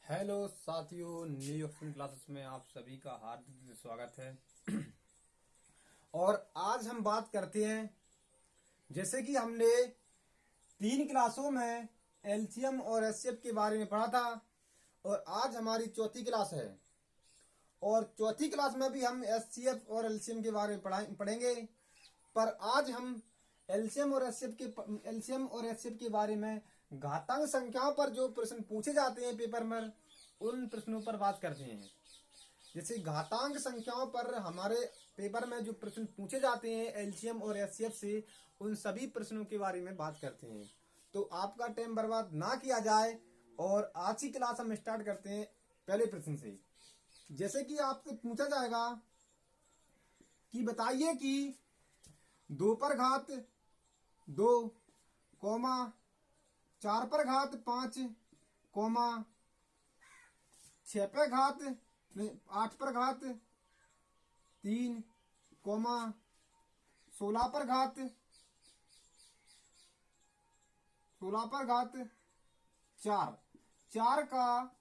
Hello साथियों, new option classes में आप सभी का हार्दिक स्वागत है। और आज हम बात करते हैं, जैसे कि हमने 3 क्लासों में एलसीएम और एचसीएफ के बारे में पढ़ा था और आज हमारी चौथी क्लास है। और चौथी क्लास में भी हम एचसीएफ और एलसीएम के बारे में पढ़ेंगे। पर आज हम एलसीएम और एचसीएफ के बारे में घातांक संख्याओं पर जो प्रश्न पूछे जाते हैं पेपर में, उन प्रश्नों पर बात करते हैं। जैसे घातांक संख्याओं पर हमारे पेपर में जो प्रश्न पूछे जाते हैं एलसीएम और एचसीएफ से, उन सभी प्रश्नों के बारे में बात करते हैं। तो आपका टाइम बर्बाद ना किया जाए और आज की क्लास हम स्टार्ट करते हैं पहले प्रश्न से। जैसे कि आपसे पूछा जाएगा कि बताइए कि 2 पर घात 2, 4 पर घात 5, 6 पर घात 8 पर घात 3, 16 पर घात 4 का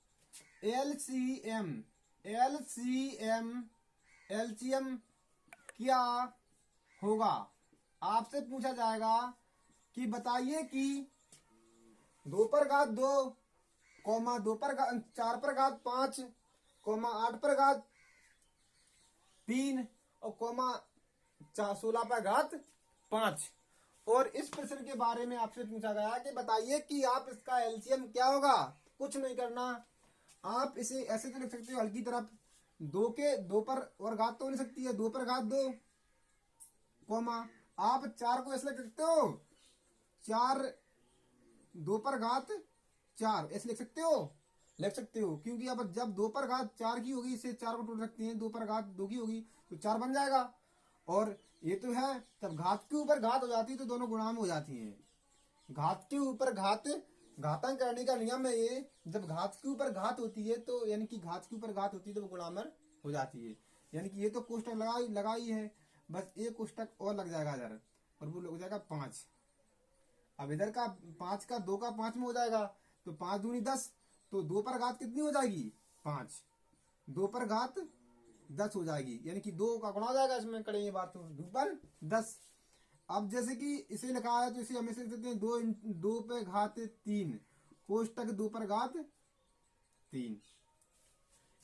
एलसीएम क्या होगा। आपसे पूछा जाएगा कि बताइए कि 2 पर घात 2, 2 पर 4 पर घात 5, 8 पर घात 3 और 16 पर घात 5। और इस प्रश्न के बारे में आपसे पूछा गया कि बताइए कि आप इसका एलसीएम क्या होगा। कुछ नहीं करना, आप इसे ऐसे तो लिख सकते हो हल्की तरफ, 2 पर और घात तो नहीं सकती है, 2 पर घात 2, आप 4 को ऐसे लिख सकते हो 4, 2 पर घात 4 ऐसे लिख सकते हो क्योंकि अब जब 2 पर घात 4 की होगी, इसे 4 को तोड़ सकते हैं, 2 पर घात 2 की होगी तो 4 बन जाएगा। और ये तो है, तब घात के ऊपर घात हो जाती है तो दोनों गुणा में हो जाती हैं। घात के ऊपर घातांक करने का नियम है ये, जब घात के ऊपर घात होती है तो यानी कि घात के ऊपर घात होती है तो वो गुणा में हो जाती है। यानी कि ये तो कोष्टक लगाई है, बस एक कोष्टक और लग जाएगा इधर और वो हो जाएगा 5। अब इधर का 5 का 2 का 5 में हो जाएगा तो 5 दूनी 10, तो 2 पर घात कितनी हो जाएगी 5, 2 पर घात 10 हो जाएगी, यानी कि 2 का गुणा हो जाएगा। इसमें करेंगे बात तो 2 पर 10। अब जैसे कि इसे लिखा है तो इसे हम इसे लिख सकते हैं 2 पे घात 3 कोष्टक 2 पर घात 3।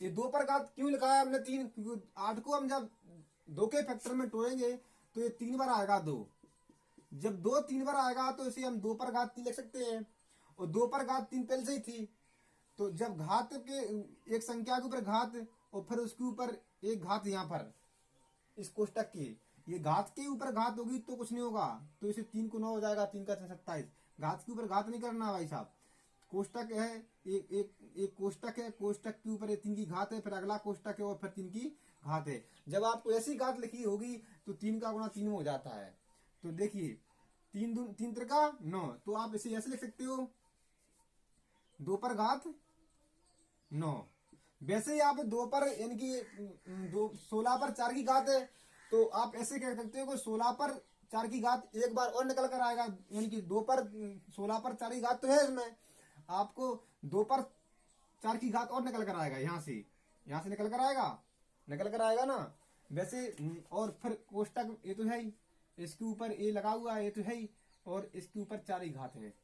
ये 2 पर घात क्यों लिखा है हमने 3, क्योंकि 8 को हम जब 2 के फैक्टर में तोड़ेंगे तो ये 3 बार आएगा 2। जब 2 3 बार आएगा तो इसे हम 2 पर घात 3 लिख सकते हैं, और 2 पर घात 3 पहले से ही थी। तो जब घात के एक संख्या के ऊपर घात और फिर उसके ऊपर एक घात, यहाँ पर इस कोष्टक की ये घात के ऊपर घात होगी तो कुछ नहीं होगा, तो इसे 3 को 9 हो जाएगा, 3 का 27। घात के ऊपर घात नहीं करना भाई साहब, कोष्टक है एक कोष्टक है, कोष्टक के ऊपर 3 की घात है, फिर अगला कोष्टक है और फिर 3 की घात है। जब आपको ऐसी घात लिखी होगी तो 3 का गुणा 3 में हो जाता है। तो देखिए 3 त्रिका 9, तो आप इसे ऐसे लिख सकते हो 2 पर घात 9। वैसे ही आप 2 पर यानी कि 16 पर 4 की घात है तो आप ऐसे कह सकते हो कि 16 पर 4 की घात एक बार और निकल कर आएगा, यानी कि 2 पर 16 पर 4 की घात तो है, इसमें आपको 2 पर 4 की घात और निकल कर आएगा, यहाँ से निकल कर आएगा ना। वैसे और फिर कोष्टक ये तो है ही, इसके ऊपर ए लगा हुआ है, ये तो है ही, और इसके ऊपर 4 की घात है।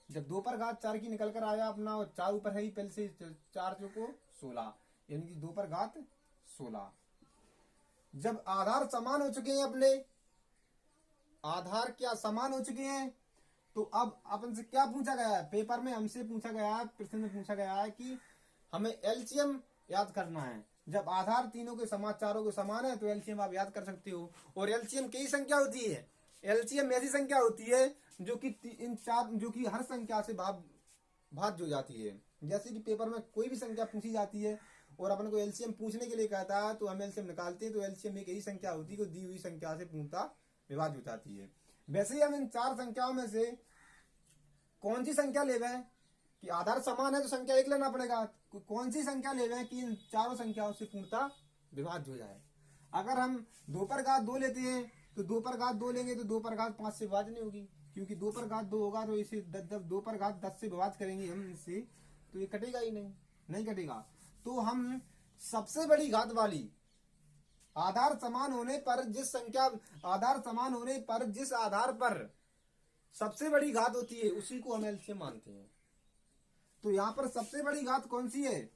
जब 2 पर घात 4 की निकल कर आया अपना, और 4 ऊपर है ही पहले से, 4 चौको 16, यानी कि 2 पर घात 16। जब आधार समान हो चुके हैं, अपने आधार क्या समान हो चुके हैं, तो अब अपन से क्या पूछा गया है पेपर में, हमसे पूछा गया है, प्रश्न में पूछा गया है कि हमें एलसीएम याद करना है। जब आधार तीनों के समान, चारों के समान है तो एलसीएम आप याद कर सकते हो। और एलसीएम कई संख्या होती है, एलसीएम ऐसी संख्या होती है जो कि इन 4 जो कि हर संख्या से भाज्य हो जाती है। जैसे कि पेपर में कोई भी संख्या पूछी जाती है और अपन को एलसीएम पूछने के लिए कहता है तो हम एलसीएम निकालते हैं, तो एलसीएम एक यही संख्या होती है, दी हुई संख्या से पूर्णतः विभाज्य हो जाती है। वैसे ही हम इन 4 संख्याओं में से कौन सी संख्या ले गए कि आधार समान है तो संख्या 1 लेना पड़ेगा, कौन सी संख्या ले गए कि इन चारों संख्याओं से पूर्णतः विभाज्य हो जाए। अगर हम 2 पर घात 2 लेते हैं तो 2 पर घात 2 लेंगे तो 2 पर घात 5 से विभाज्य नहीं होगी, क्योंकि 2 पर घात 2 होगा तो इसे जब 2 पर घात 10 से विभाज्य करेंगे हम इससे तो ये कटेगा ही नहीं। नहीं कटेगा। तो हम सबसे बड़ी घात वाली आधार समान होने पर जिस आधार पर सबसे बड़ी घात होती है उसी को हम एलसीएम मानते हैं। तो यहाँ पर सबसे बड़ी घात कौन सी है?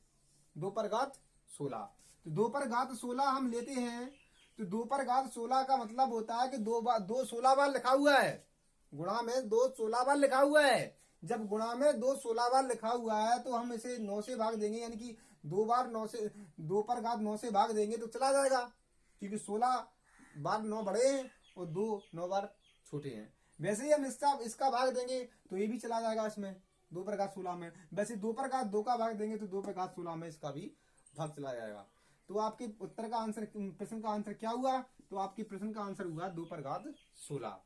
2 पर घात 16। तो 2 पर घात 16 हम लेते हैं। तो 2 पर घात 16 का मतलब होता है कि 2 16 बार लिखा हुआ है, गुणा में 2 16 बार लिखा हुआ है। जब गुणा में 2 16 बार लिखा हुआ है तो हम इसे 9 से भाग देंगे, यानी कि 2 बार 9 से 2 पर घात 9 से भाग देंगे तो चला जाएगा, क्योंकि 16 बार 9 बड़े हैं और 2 9 बार छोटे हैं। वैसे ही हम इसका भाग देंगे तो ये भी चला जाएगा इसमें 2 पर घात 16 में। वैसे 2 पर घात 2 का भाग देंगे तो 2 पर घात 16 में इसका भी भाग चला जाएगा। तो आपके उत्तर का आंसर, प्रश्न का आंसर क्या हुआ? तो आपके प्रश्न का आंसर हुआ 2 पर घात 16,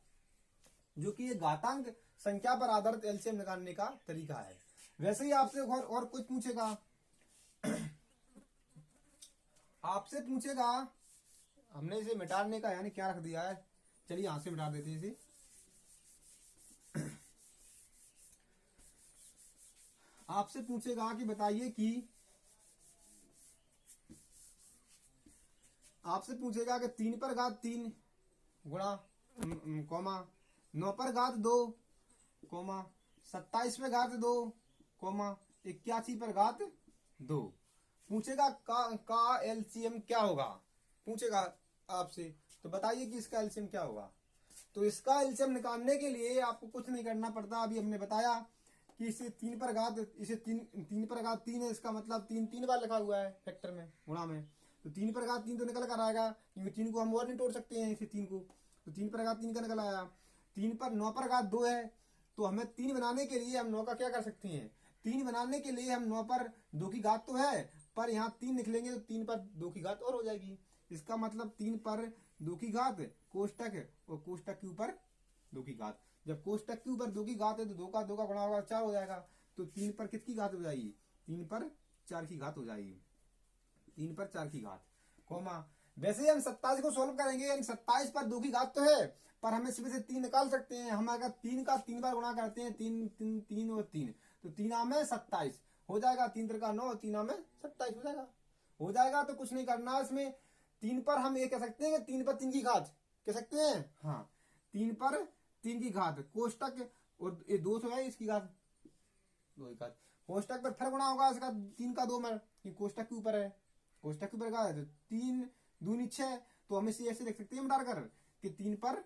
जो कि ये घातांक संख्या पर आधारित एलसीएम निकालने का तरीका है। वैसे ही आपसे और कुछ पूछेगा, आपसे पूछेगा, हमने इसे मिटाने का यानी क्या रख दिया है, चलिए यहां से मिटा देते हैं इसे। आपसे पूछेगा कि बताइए कि आपसे पूछेगा कि 3 पर घात 3 गुणा कॉमा 9 पर घात 2 कॉमा 27 पर घात 2 कॉमा 81 पर घात 2। पूछेगा का एलसीएम क्या होगा, पूछेगा आपसे। तो बताइए कि इसका एलसीएम क्या होगा। तो इसका एलसीएम निकालने के लिए आपको कुछ नहीं करना पड़ता। अभी हमने बताया कि इसे 3 पर घात 3 है, इसका मतलब 3 बार लिखा हुआ है फैक्टर में, गुणा में। तो 3 पर घात 3 तो निकल कर आएगा, क्योंकि 3 को हम और नहीं तोड़ सकते हैं इसे 3 को। तो 3 पर घात 3 का निकल आया। 9 पर घात 2 है, तो हमें 3 बनाने के लिए हम 9 का क्या कर सकते हैं, 3 बनाने के लिए हम 9 पर 2 की घात तो है, पर यहाँ 3 लिख लेंगे तो 3 पर 2 की घात और हो जाएगी। इसका मतलब 3 पर 2 की घात कोष्टक और कोष्टक के ऊपर 2 की घात। जब कोष्टक के ऊपर 2 की घात है तो 2 का गुणा होगा 4 हो जाएगा। तो 3 पर कितनी घात हो जाएगी, 3 पर 4 की घात हो जाएगी, 3 पर 4 की घात कॉमा। वैसे हम 27 को सोल्व करेंगे, यानी 27 पर 2 की घात तो है, पर हम इसमें से 3 निकाल सकते हैं। हम अगर 3 का 3 बार गुणा करते हैं, 3 और 3 तो 3 में 27 हो जाएगा, 3 3 का 9, 3 में 27 हो जाएगा। तो कुछ नहीं करना इसमें। 3 पर हम ये कह सकते हैं कि 3 पर 3 की घात कह सकते हैं, हाँ 3 पर 3 की घात कोष्टक, और ये 2 तो है इसकी घात 2 की घात कोष्टक पर फिर गुणा होगा इसका 3 का 2 में, कोष्टक के ऊपर है, कोष्टक के ऊपर का है तो 3 दूनी 6। तो हम इसे ऐसे लिख सकते हैं मिटा कर कि 3 पर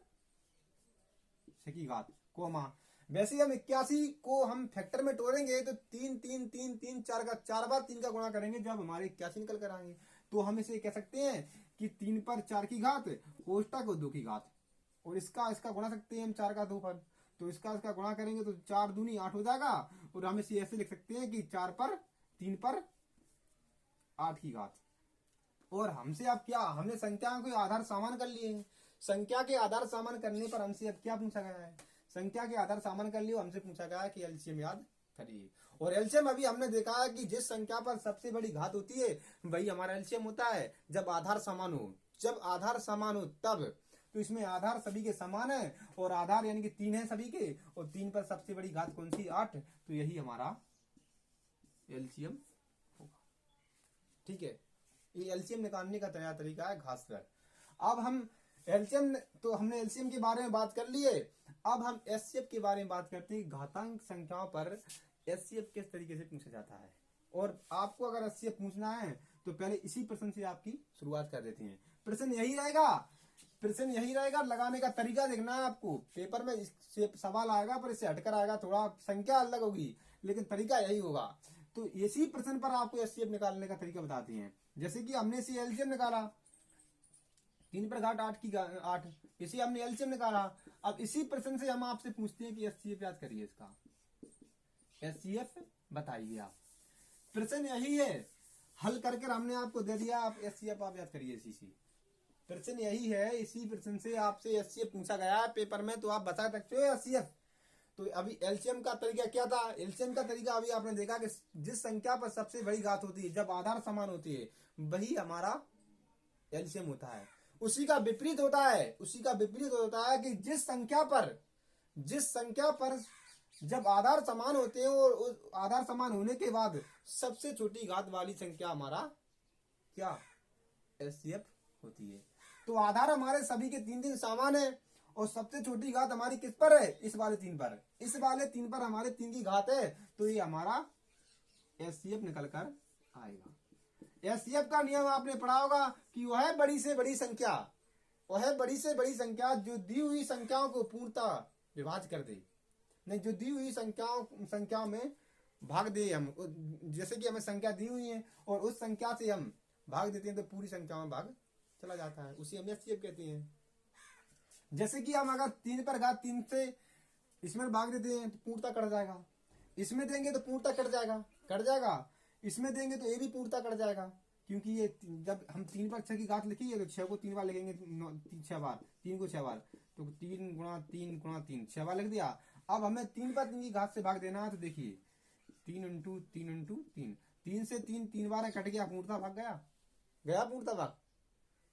6 की घात कोमा। वैसे हम 81 को हम फैक्टर में तोड़ेंगे तो 3 3 3 3 4 का 4 बार 3 का गुणा करेंगे, जब हमारे 81 निकल कर आएंगे। तो हम इसे कह सकते हैं कि 3 पर 4 की घात कोष्टक और 2 की घात, और इसका गुणा सकते हैं हम 4 का 2 पर। तो इसका गुणा करेंगे तो 4 दूनी 8 हो जाएगा, और हम इसे ऐसे लिख सकते हैं कि 4 पर 3 पर 8 की घात। और हमसे अब क्या, हमने संख्याओं के आधार सामान कर लिए हैं। संख्या के आधार सामान करने पर हमसे अब क्या पूछा गया है, संख्या के आधार सामान कर लिए, हमसे पूछा गया है कि एलसीएम याद करिए। और एलसीएम अभी हमने देखा है कि जिस संख्या पर सबसे बड़ी घात होती है वही हमारा एलसीएम होता है, जब आधार समान हो। जब आधार समान हो तब, तो इसमें आधार सभी के समान है, और आधार यानी कि 3 है सभी के, और 3 पर सबसे बड़ी घात कौन सी, 8। तो यही हमारा एलसीएम होगा। ठीक है, ये एलसीएम निकालने का तरीका है घासकर। अब हम एलसीएम, तो हमने एलसीएम के बारे में बात कर लिए। अब हम एचसीएफ के बारे में बात करते हैं। घातांक संख्याओं पर एचसीएफ किस तरीके से पूछा जाता है। और आपको अगर एचसीएफ पूछना है तो पहले इसी प्रश्न से आपकी शुरुआत कर देते हैं। प्रश्न यही रहेगा, लगाने का तरीका देखना है आपको। पेपर में इससे सवाल आएगा पर इससे हटकर आएगा, थोड़ा संख्या अलग होगी लेकिन तरीका यही होगा। तो इसी प्रश्न पर आपको एचसीएफ निकालने का तरीका बताते हैं। जैसे कि हमने इसे एलसीएम निकाला, 3 पर घात 8, इसी हमने एलसीएम निकाला। अब इसी प्रश्न से हम आपसे पूछते हैं कि एचसीएफ याद करिए, इसका एचसीएफ बताइए आप। प्रश्न यही है, हल करके हमने आपको दे दिया, आप एचसीएफ आप याद करिए। इसी प्रश्न यही है, इसी प्रश्न से आपसे एचसीएफ पूछा गया है पेपर में, तो आप बता सकते हो एचसीएफ। तो अभी एलसीएम का तरीका क्या था, एलसीएम का तरीका अभी आपने देखा कि जिस संख्या पर सबसे बड़ी घात होती है, जब आधार समान होती है, वही हमारा एलसीएम होता है। उसी का विपरीत होता है कि जिस संख्या पर जब आधार समान होते हैं और उस आधार समान होने के बाद सबसे छोटी घात वाली संख्या हमारा क्या एचसीएफ होती है। तो आधार हमारे सभी के 3 समान है और सबसे छोटी घात हमारी किस पर है, इस वाले 3 पर। इस वाले 3 पर हमारे 3 की घात है, तो ये हमारा एचसीएफ निकल कर आएगा। एचसीएफ का नियम आपने पढ़ा होगा कि वह बड़ी से बड़ी संख्या, वह बड़ी से बड़ी संख्या जो दी हुई संख्याओं को पूर्णतः विभाज्य कर दे, नहीं जो दी हुई संख्याओं में भाग दे। हम जैसे कि हमें संख्या दी हुई है और उस संख्या से हम भाग देते हैं तो पूरी संख्या में भाग चला जाता है, उसी हम एचसीएफ कहते हैं। जैसे कि हम अगर 3 पर घात 3 से इसमें भाग देते हैं तो पूर्णतः कट जाएगा, इसमें देंगे तो पूर्णतः कट जाएगा, इसमें देंगे तो ये भी पूर्णतः कट जाएगा, क्योंकि ये जब हम 3 पर 6 की घात लिखी है तो 6 को 3 बार लिखेंगे, 6 बार, 3 को 6 बार, तो 3 गुणा 3 गुणा 3 6 बार लिख दिया। अब हमें 3 पर 3 की घात से भाग देना है, तो देखिए 3 इंटू 3 इंटू 3, 3 से 3 बार कट गया, पूर्णतः भाग गया पूर्णतः भाग।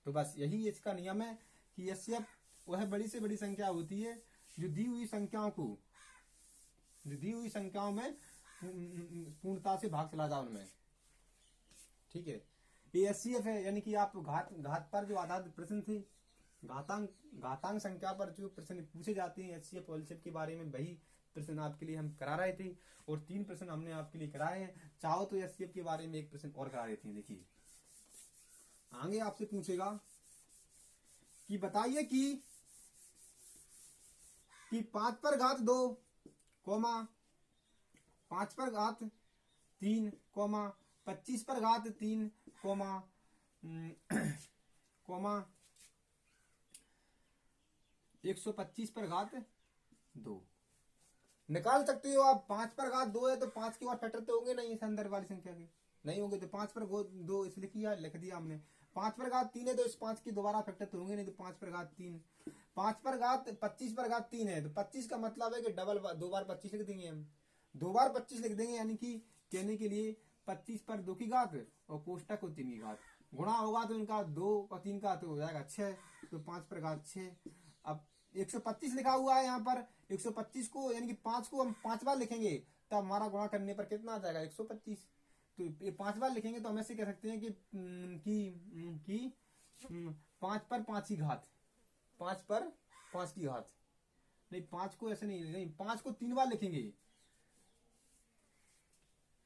तो बस यही इसका नियम है कि एचसीएफ वह बड़ी से बड़ी संख्या होती है जो दी हुई संख्याओं में पूर्णता से भाग चला जाए उनमें, ठीक है। ये एचसीएफ है, यानी कि आप घात पर जो आधारित प्रश्न थे, घातांक संख्या पर जो प्रश्न पूछे जाते हैं एचसीएफ और एलसीएफ के बारे में, वही प्रश्न आपके लिए हम करा रहे थे और 3 प्रश्न हमने आपके लिए कराए हैं। चाहो तो एचसीएफ के बारे में एक प्रश्न और करा देते हैं। देखिए आगे आपसे पूछेगा कि बताइए कि 5 पर घात 2, 5 पर घात 3, 25 पर घात 3, 125 पर घात 2 निकाल सकते हो आप। 5 पर घात 2 है तो 5 के बाद फैक्टर तो होंगे नहीं इस अंदर वाली संख्या के, नहीं होंगे, तो 5 पर 2 इसलिए लिख दिया हमने। 5 पर घात 3 है तो इस 5 की दोबारा फैक्टर तो होंगे नहीं, तो 5 पर घात 3। 5 पर घात 25 पर घात 3 है तो 25 का मतलब है कि डबल 2 बार 25 लिख देंगे हम, 2 बार 25 लिख देंगे, यानी कि कहने के लिए 25 पर 2 की घात और कोष्टक को 3 की घात, गुणा होगा तो इनका 2 और 3 का तो हो जाएगा 6, तो 5 पर घात 6। अब 125 लिखा हुआ है यहाँ पर, 125 को यानी कि 5 को हम 5 बार लिखेंगे तब हमारा गुणा करने पर कितना आ जाएगा 125। तो ये 5 बार लिखेंगे तो हम ऐसे कह सकते हैं कि 5 पर 5 की घात, 5 पर 5 की घात, नहीं 5 को ऐसे नहीं 5 को 3 बार लिखेंगे।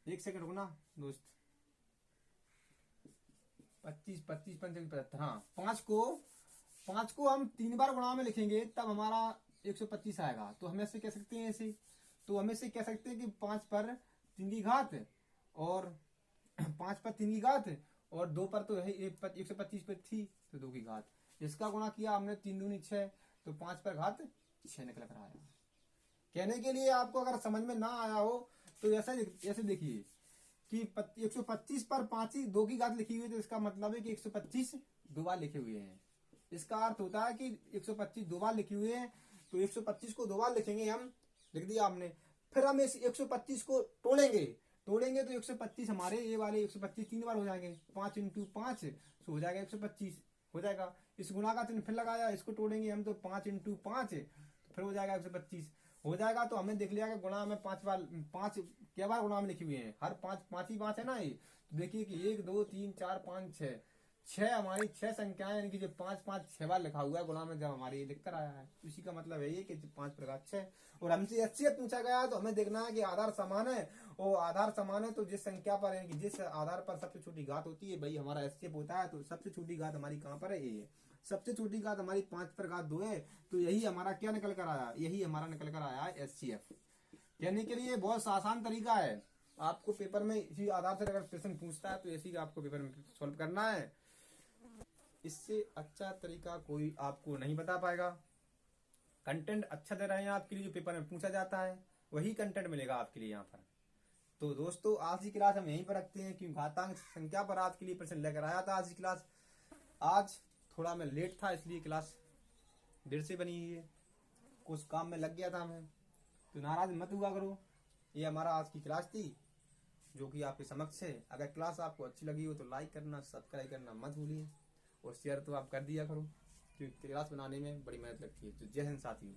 एक सेकंड रुकना दोस्त, 25 25 55, हाँ 5 को हम 3 बार गुणा में लिखेंगे तब हमारा 125 आएगा। तो हम ऐसे कह सकते हैं ऐसे, तो हम ऐसे कह सकते हैं कि 5 पर 3 की घात और 5 पर 3 की घात और 2 पर तो 125 पे थी तो 2 की घात, इसका गुणा किया हमने 3 दूनी 6, तो 5 पर घात 6 निकल कर आया। कहने के लिए आपको अगर समझ में ना आया हो तो ऐसे देखिए कि 125 पर 5 ही 2 की घात लिखी हुई है, तो इसका मतलब है कि 125 2 बार लिखे हुए हैं। इसका अर्थ होता है कि 125 2 बार लिखे हुए हैं, तो 125 को 2 बार लिखेंगे हम, लिख दिया हमने। फिर हम इस 125 को तोड़ेंगे तो 125 हमारे ये वाले 125 3 बार हो जाएंगे, 5 इंटू 5 हो जाएगा 125 हो जाएगा। इस गुणा का चिन्ह फिर लगाया, इसको तोड़ेंगे हम तो 5 इंटू 5 फिर हो जाएगा 125 हो जाएगा। तो हमने देख लिया कि गुणा में 5 क्या बार गुणा में लिखी हुई है, हर 5 ही 5 है ना ये। तो देखिए कि 1 2 3 4 5 6 हमारी 6 संख्याएं, यानी कि जो 5 6 बार लिखा हुआ है गुणा में, जब हमारे ये लिख कर आया है, उसी का मतलब है ये कि 5 पर घात 6। और हमसे एचसीएफ पूछा गया तो हमें देखना है कि आधार समान है, और आधार समान है तो जिस संख्या पर यानी कि जिस आधार पर सबसे छोटी घात होती है वही हमारा एचसीएफ होता है। तो सबसे छोटी घात हमारी कहाँ पर है, ये सबसे छोटी घात हमारी 5 पर घात 2 है, तो यही हमारा क्या निकल कर आया, यही हमारा निकल कर आया है एचसीएफ। कहने के लिए बहुत आसान तरीका है, आपको पेपर में इसी आधार से अगर प्रश्न पूछता है तो इसी का आपको पेपर में सॉल्व करना है। इससे अच्छा तरीका कोई आपको नहीं बता पाएगा। कंटेंट अच्छा दे रहे हैं आपके लिए, जो पेपर में पूछा जाता है वही कंटेंट मिलेगा आपके लिए यहाँ पर। तो दोस्तों आज की क्लास हम यहीं पर रखते हैं, क्योंकि घातांक संख्या पर आज के लिए प्रश्न लेकर आया था। आज की क्लास आज थोड़ा मैं लेट था, इसलिए क्लास देर से बनी हुई है, कुछ काम में लग गया था मैं, तो नाराज मत हुआ करो। ये हमारा आज की क्लास थी जो कि आपके समक्ष है। अगर क्लास आपको अच्छी लगी हो तो लाइक करना, सब्सक्राइब करना मत भूलिए, और शेयर तो आप कर दिया करो, क्योंकि क्लास बनाने में बड़ी मेहनत लगती है। तो जय हिंद साथियों।